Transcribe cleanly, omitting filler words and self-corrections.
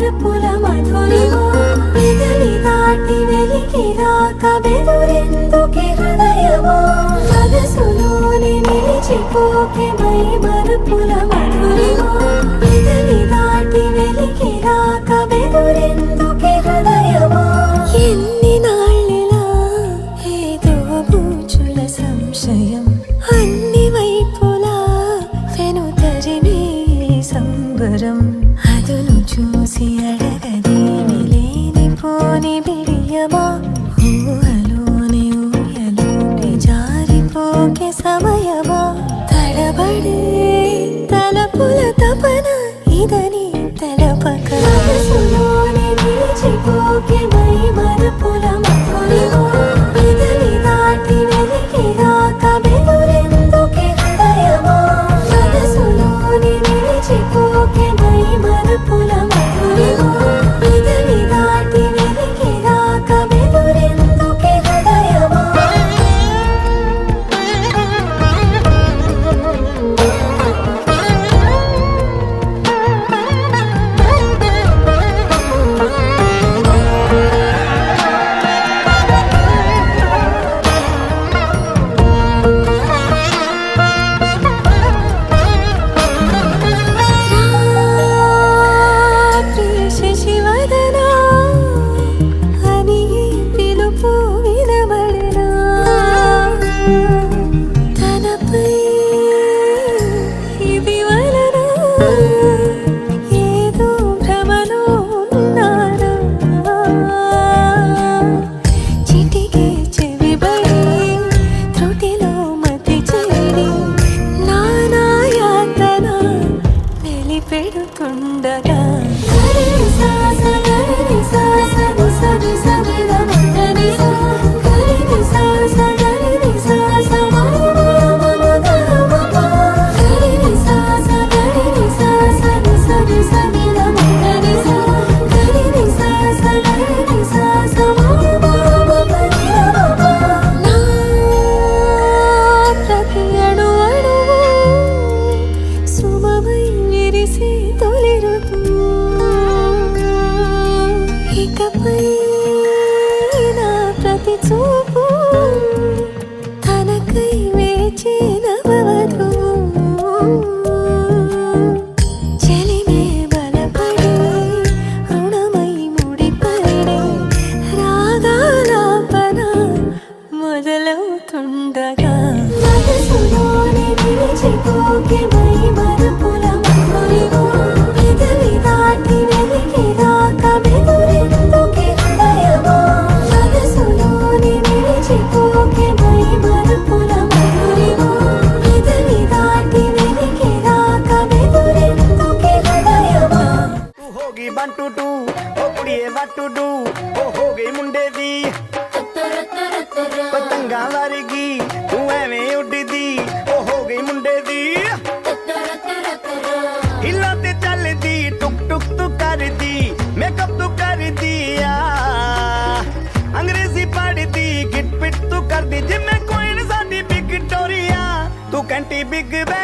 మరుపుల మధురిమా పెదవి దాటి వెలికి రాక బెదురెందుకే హృదయమా మనసులోని నిలిచిపోకే మై మరుపుల మధురిమా పెదవి దాటి వెలికి రాక బెదురెందుకే హృదయమా ఎన్ని నాళ్ళిలా ఏదో బూచుల సంశయం అన్ని వైపులా వెనుతరిమే సంబరం అదును చూసి అడగదేమి లేనిపోని బిడియమా ఊహలోని ఊయలోకి జారిపోకే సమయమా తడబడే తలపుల తపన ఇదని తెలపక మనసులోని నిలిచిపోకే మై మరుపుల మధురిమా పెదవి దాటి వెలికి రాక బెదురెందుకే హృదయమా మనసులోని నిలిచిపోకే మై మరుపుల మధురిమా పెదవి దాటి వెలికి రాక బెదురెందుకే హృదయమా శశివదనా అని పిలుపు వినబడనా తనపై ఇది వలన ఏదో భ్రమలో ఉన్నానా చిటికే చెవిబడి త్రుటిలో మతి చెడి నానాయాతన వెలిపెడుతుండగా ప్రతి అణు అణువు సుమమై విరిసే తొలి ఋతువు ఇకపై నా ప్రతి చూపు తనకై వేచి నవవధువు చెలిమే బలపడి రుణమై ముడిపడి రాగాలాపన మొదలవుతుండగా మనసులోని నిలిచిపోకే మై మరుపుల మధురిమా పెదవి దాటి వెలికి రాక బెదురెందుకే హృదయమా మనసులోని నిలిచిపోకే మై మరుపుల మధురిమా పెదవి దాటి వెలికి రాక బెదురెందుకే హృదయమా तू होगी 1 2 2 ओ कुड़िए what to do ओ हो गई मुंडे दी पतंगा वारगी तू एवें उड़दी ओ हो गई मुंडे दी हिला ते चलदी टुक टुक तू करदी मेकअप तू कर दिया अंग्रेजी पढ़दी गिट पिट तू कर दी जिम्मे कोई साडी विक्टोरिया तू कंटी बिग बैग